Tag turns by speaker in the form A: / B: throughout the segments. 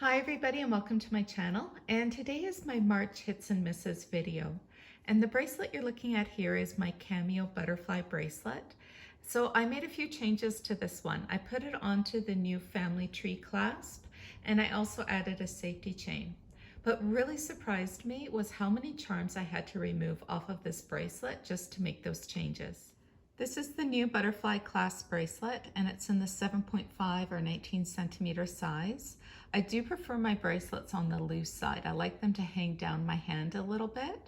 A: Hi everybody and welcome to my channel, and today is my March hits and misses video. And the bracelet you're looking at here is my Cameo butterfly bracelet. So I made a few changes to this one. I put it onto the new family tree clasp, and I also added a safety chain. What really surprised me was how many charms I had to remove off of this bracelet just to make those changes. This is the new butterfly clasp bracelet, and it's in the 7.5 or 19 centimeter size. I do prefer my bracelets on the loose side. I like them to hang down my hand a little bit.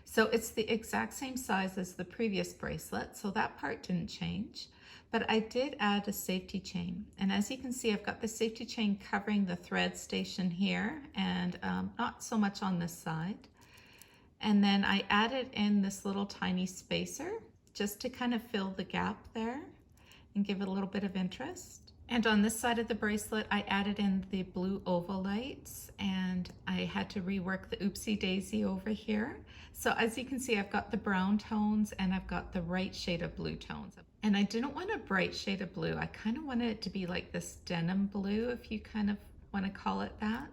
A: So it's the exact same size as the previous bracelet, so that part didn't change. But I did add a safety chain. And as you can see, I've got the safety chain covering the thread station here and not so much on this side. And then I added in this little tiny spacer just to kind of fill the gap there and give it a little bit of interest. And on this side of the bracelet, I added in the blue oval lights, and I had to rework the oopsie daisy over here. So as you can see, I've got the brown tones and I've got the right shade of blue tones. And I didn't want a bright shade of blue. I kind of wanted it to be like this denim blue, if you kind of want to call it that.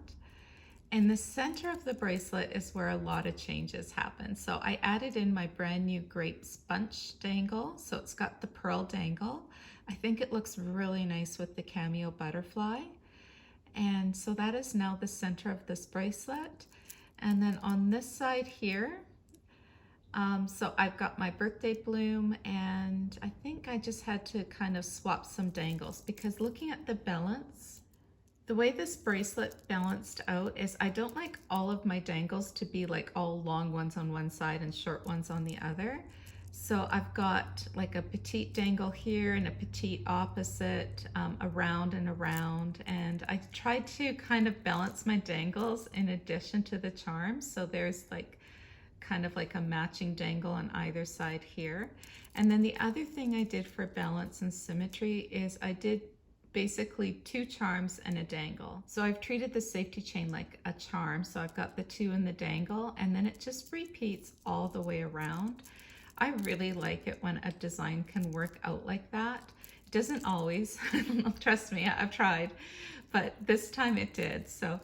A: And the center of the bracelet is where a lot of changes happen. So I added in my brand new grape sponge dangle. So it's got the pearl dangle. I think it looks really nice with the Cameo butterfly. And so that is now the center of this bracelet. And then on this side here, so I've got my birthday bloom, and I think I just had to kind of swap some dangles because looking at the balance, the way this bracelet balanced out is I don't like all of my dangles to be like all long ones on one side and short ones on the other. So I've got like a petite dangle here and a petite opposite, around and around. And I tried to kind of balance my dangles in addition to the charms. So there's like kind of like a matching dangle on either side here. And then the other thing I did for balance and symmetry is I did basically 2 charms and a dangle. So I've treated the safety chain like a charm. So I've got the 2 in the dangle, and then it just repeats all the way around. I really like it when a design can work out like that. It doesn't always, trust me, I've tried, but this time it did. So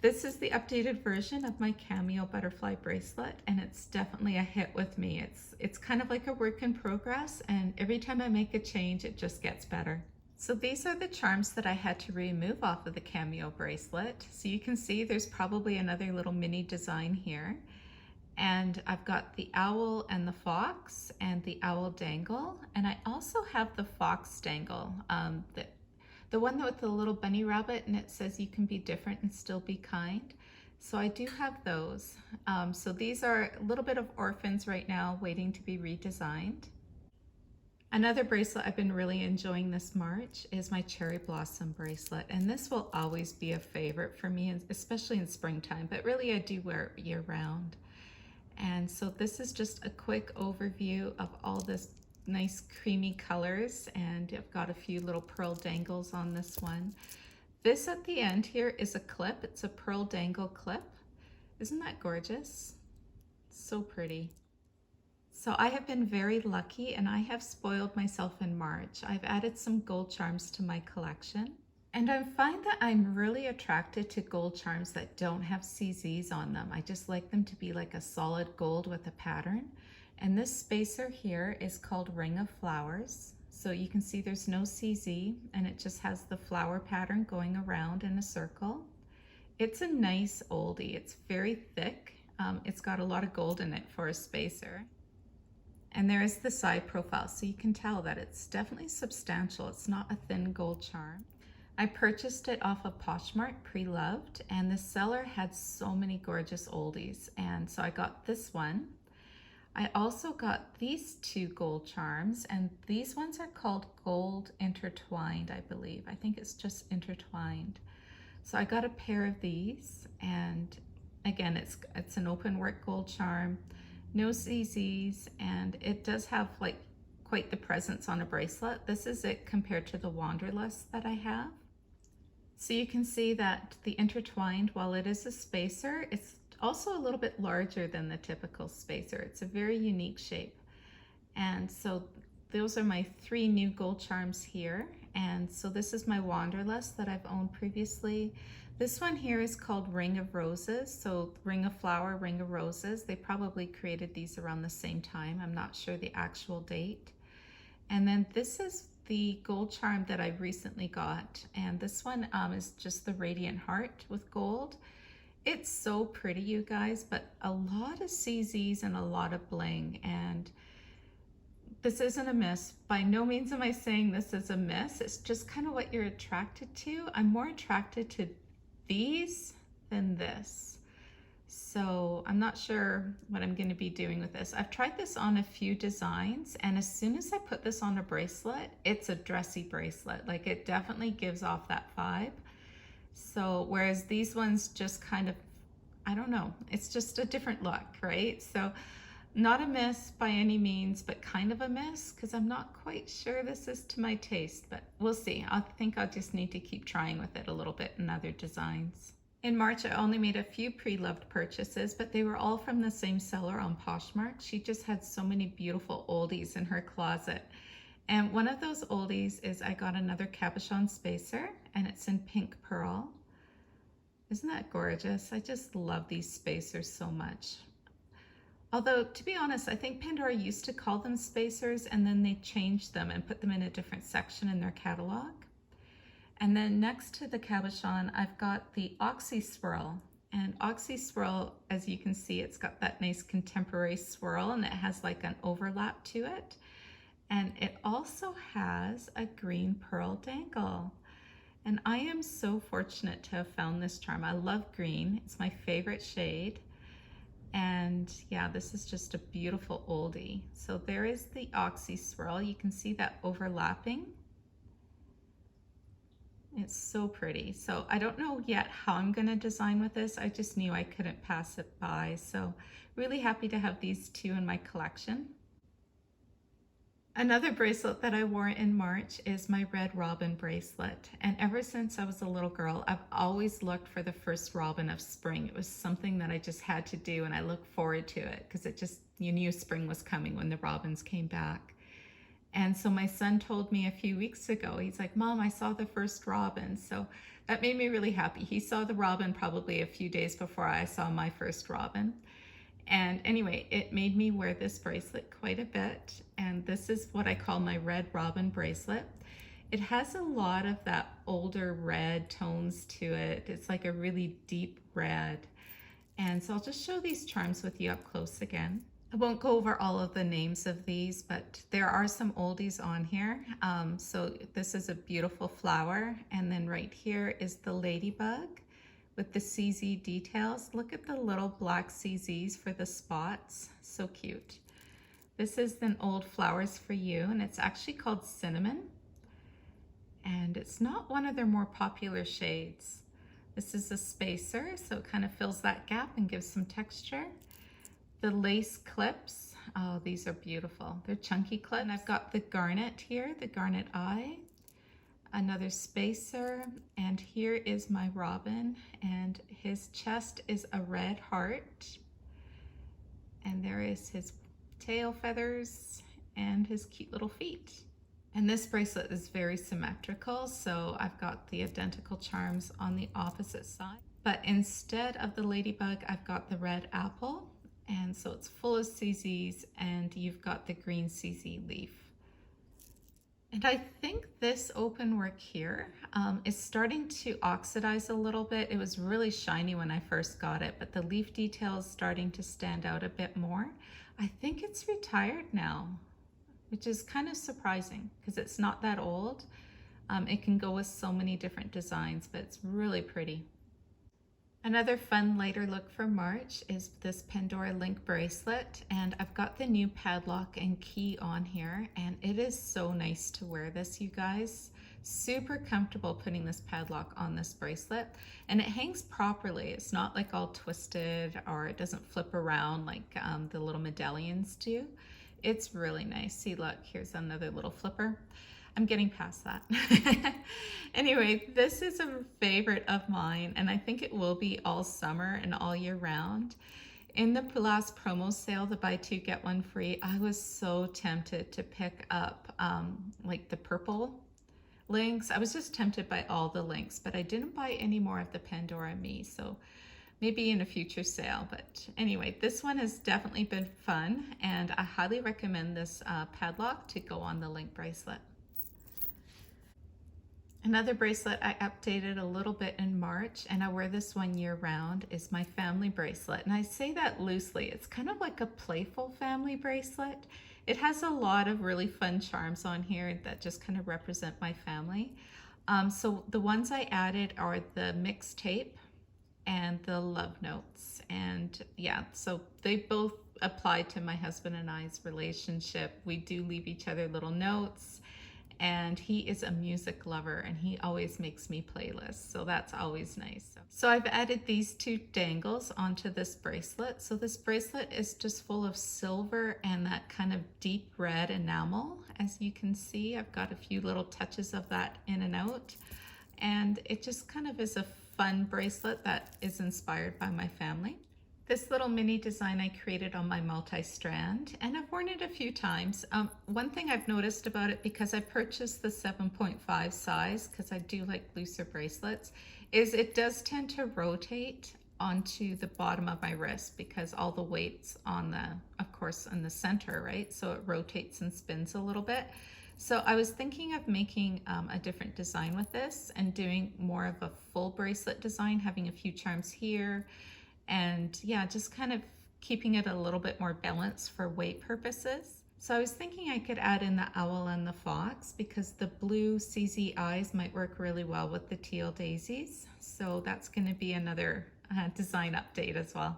A: this is the updated version of my Cameo butterfly bracelet, and it's definitely a hit with me. It's kind of like a work in progress, and every time I make a change, it just gets better. So these are the charms that I had to remove off of the Cameo bracelet. So you can see there's probably another little mini design here. And I've got the owl and the fox and the owl dangle. And I also have the fox dangle, the one with the little bunny rabbit, and it says you can be different and still be kind. So I do have those. So these are a little bit of orphans right now waiting to be redesigned. Another bracelet I've been really enjoying this March is my cherry blossom bracelet, and this will always be a favorite for me, especially in springtime, but really I do wear it year round. And so this is just a quick overview of all this nice creamy colors, and I've got a few little pearl dangles on this one. This at the end here is a clip. It's a pearl dangle clip. Isn't that gorgeous? So pretty. So I have been very lucky, and I have spoiled myself in March. I've added some gold charms to my collection, and I find that I'm really attracted to gold charms that don't have CZs on them. I just like them to be like a solid gold with a pattern. And this spacer here is called Ring of Flowers. So you can see there's no CZ, and it just has the flower pattern going around in a circle. It's a nice oldie. It's very thick. It's got a lot of gold in it for a spacer. And there is the side profile, so you can tell that it's definitely substantial. It's not a thin gold charm. I purchased it off of Poshmark pre-loved, and the seller had so many gorgeous oldies, and so I got this one. I also got these 2 gold charms, and these ones are called gold intertwined, I believe. I think it's just intertwined. So I got a pair of these, and again, it's an open work gold charm. No CZs, and it does have like quite the presence on a bracelet. This is it compared to the Wanderlust that I have. So you can see that the intertwined, while it is a spacer, it's also a little bit larger than the typical spacer. It's a very unique shape. And so those are my 3 new gold charms here. And so this is my Wanderlust that I've owned previously. This one here is called Ring of Roses. So Ring of Flower, Ring of Roses. They probably created these around the same time. I'm not sure the actual date. And then this is the gold charm that I recently got. And this one is just the Radiant Heart with gold. It's so pretty, you guys, but a lot of CZs and a lot of bling. And this isn't a miss. By no means am I saying this is a miss. It's just kind of what you're attracted to. I'm more attracted to these than this. So I'm not sure what I'm going to be doing with this. I've tried this on a few designs, and as soon as I put this on a bracelet, it's a dressy bracelet. Like, it definitely gives off that vibe. So whereas these ones just kind of, I don't know, it's just a different look, right? So not a miss by any means, but kind of a miss because I'm not quite sure this is to my taste, but we'll see. I think I'll just need to keep trying with it a little bit in other designs. In March, I only made a few pre-loved purchases, but they were all from the same seller on Poshmark. She just had so many beautiful oldies in her closet. And one of those oldies is I got another cabochon spacer, and it's in pink pearl. Isn't that gorgeous? I just love these spacers so much. Although, to be honest, I think Pandora used to call them spacers, and then they changed them and put them in a different section in their catalog. And then next to the cabochon, I've got the Oxy Swirl. And Oxy Swirl, as you can see, it's got that nice contemporary swirl, and it has like an overlap to it. And it also has a green pearl dangle. And I am so fortunate to have found this charm. I love green. It's my favorite shade. And yeah, this is just a beautiful oldie. So there is the Oxy Swirl. You can see that overlapping. It's so pretty. So I don't know yet how I'm going to design with this. I just knew I couldn't pass it by. So really happy to have these two in my collection. Another bracelet that I wore in March is my red robin bracelet. And ever since I was a little girl, I've always looked for the first robin of spring. It was something that I just had to do, and I look forward to it because it just, you knew spring was coming when the robins came back. And so my son told me a few weeks ago, he's like, Mom, I saw the first robin. So that made me really happy. He saw the robin probably a few days before I saw my first robin. And anyway, it made me wear this bracelet quite a bit. And this is what I call my red robin bracelet. It has a lot of that older red tones to it. It's like a really deep red. And so I'll just show these charms with you up close again. I won't go over all of the names of these, but there are some oldies on here. So this is a beautiful flower. And then right here is the Ladybug with the CZ details. Look at the little black CZs for the spots. So cute. This is then Old Flowers for You, and it's actually called Cinnamon. And it's not one of their more popular shades. This is a spacer, so it kind of fills that gap and gives some texture. The lace clips, oh, these are beautiful. They're chunky clips. And I've got the garnet here, the garnet eye, another spacer, and here is my robin, and his chest is a red heart. And there is his tail feathers and his cute little feet. And this bracelet is very symmetrical, so I've got the identical charms on the opposite side. But instead of the ladybug, I've got the red apple. And so it's full of CZs, and you've got the green CZ leaf. And I think this open work here is starting to oxidize a little bit. It was really shiny when I first got it, but the leaf detail is starting to stand out a bit more. I think it's retired now, which is kind of surprising because it's not that old. It can go with so many different designs, but it's really pretty. Another fun lighter look for March is this Pandora link bracelet, and I've got the new padlock and key on here, and it is so nice to wear this, you guys. Super comfortable putting this padlock on this bracelet, and it hangs properly. It's not like all twisted, or it doesn't flip around like the little medallions do. It's really nice. See, look, here's another little flipper. I'm getting past that. Anyway, this is a favorite of mine, and I think it will be all summer and all year round. In the last promo sale, the buy two get one free, I was so tempted to pick up like the purple links. I was just tempted by all the links, but I didn't buy any more of the Pandora Me, so maybe in a future sale. But anyway, this one has definitely been fun, and I highly recommend this padlock to go on the link bracelet. Another bracelet I updated a little bit in March, and I wear this one year round, is my family bracelet. And I say that loosely. It's kind of like a playful family bracelet. It has a lot of really fun charms on here that just kind of represent my family. So the ones I added are the mixtape and the love notes. And yeah, so they both apply to my husband and I's relationship. We do leave each other little notes. And he is a music lover, and he always makes me playlists, so that's always nice. So I've added these two dangles onto this bracelet. So this bracelet is just full of silver and that kind of deep red enamel. As you can see, I've got a few little touches of that in and out, and it just kind of is a fun bracelet that is inspired by my family. This little mini design I created on my multi-strand, and I've worn it a few times. One thing I've noticed about it, because I purchased the 7.5 size, because I do like looser bracelets, is it does tend to rotate onto the bottom of my wrist because all the weight's on the, of course, in the center, right? So it rotates and spins a little bit. So I was thinking of making a different design with this and doing more of a full bracelet design, having a few charms here, and yeah, just kind of keeping it a little bit more balanced for weight purposes. So I was thinking I could add in the owl and the fox, because the blue CZ eyes might work really well with the teal daisies. So that's going to be another design update as well.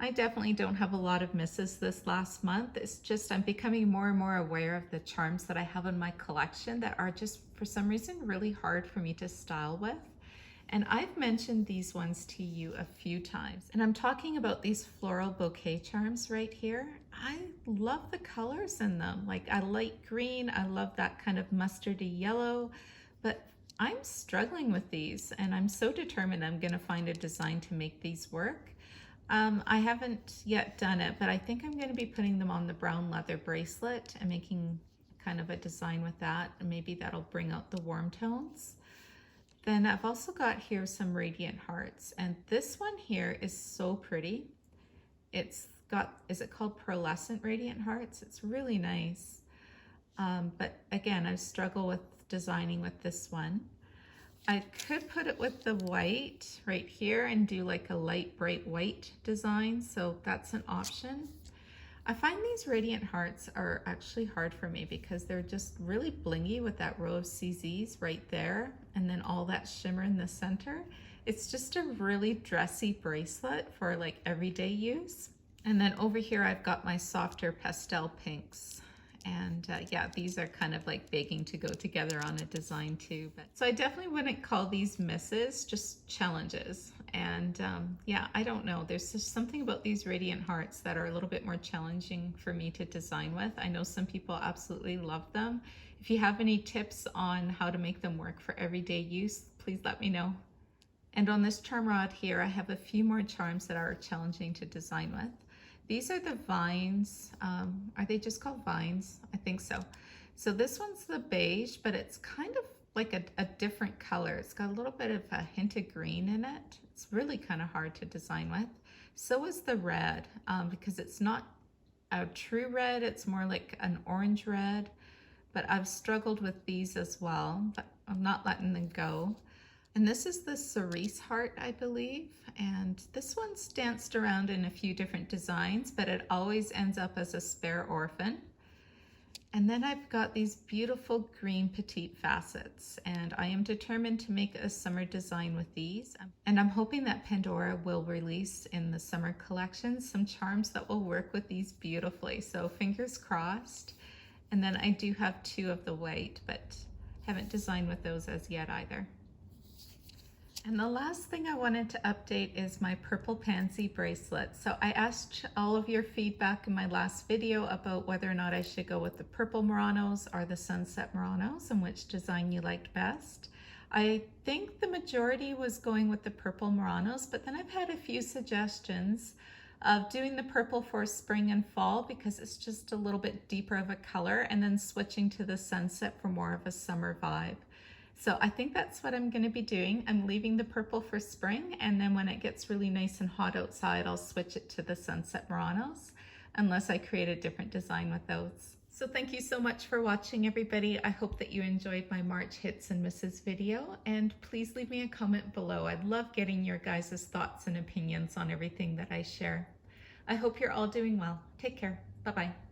A: I definitely don't have a lot of misses this last month. It's just I'm becoming more and more aware of the charms that I have in my collection that are just for some reason really hard for me to style with. And I've mentioned these ones to you a few times. And I'm talking about these floral bouquet charms right here. I love the colors in them. Like a light green, I love that kind of mustardy yellow, but I'm struggling with these, and I'm so determined I'm gonna find a design to make these work. I haven't yet done it, but I think I'm gonna be putting them on the brown leather bracelet and making kind of a design with that, and maybe that'll bring out the warm tones. Then I've also got here some radiant hearts, and this one here is so pretty. It's got, is it called pearlescent radiant hearts? It's really nice. But again, I struggle with designing with this one. I could put it with the white right here and do like a light bright white design, so that's an option. I find these radiant hearts are actually hard for me because they're just really blingy with that row of CZs right there, and then all that shimmer in the center. It's just a really dressy bracelet for like everyday use. And then over here I've got my softer pastel pinks. And yeah, these are kind of like begging to go together on a design too. But so I definitely wouldn't call these misses, just challenges. And yeah, I don't know. There's just something about these radiant hearts that are a little bit more challenging for me to design with. I know some people absolutely love them. If you have any tips on how to make them work for everyday use, please let me know. And on this charm rod here, I have a few more charms that are challenging to design with. These are the vines. Are they just called vines? I think so. So this one's the beige, but it's kind of like a different color. It's got a little bit of a hint of green in it. It's really kind of hard to design with. So is the red, because it's not a true red. It's more like an orange red, but I've struggled with these as well, but I'm not letting them go. And this is the cerise heart, I believe. And this one's danced around in a few different designs, but it always ends up as a spare orphan. And then I've got these beautiful green petite facets, and I am determined to make a summer design with these. And I'm hoping that Pandora will release in the summer collection some charms that will work with these beautifully. So fingers crossed. And then I do have two of the white, but haven't designed with those as yet either. And the last thing I wanted to update is my purple pansy bracelet. So I asked all of your feedback in my last video about whether or not I should go with the purple Muranos or the sunset Muranos and which design you liked best. I think the majority was going with the purple Muranos, but then I've had a few suggestions of doing the purple for spring and fall because it's just a little bit deeper of a color, and then switching to the sunset for more of a summer vibe. So I think that's what I'm going to be doing. I'm leaving the purple for spring, and then when it gets really nice and hot outside, I'll switch it to the sunset Muranos, unless I create a different design with those. So thank you so much for watching, everybody. I hope that you enjoyed my March hits and misses video, and please leave me a comment below. I'd love getting your guys' thoughts and opinions on everything that I share. I hope you're all doing well. Take care. Bye-bye.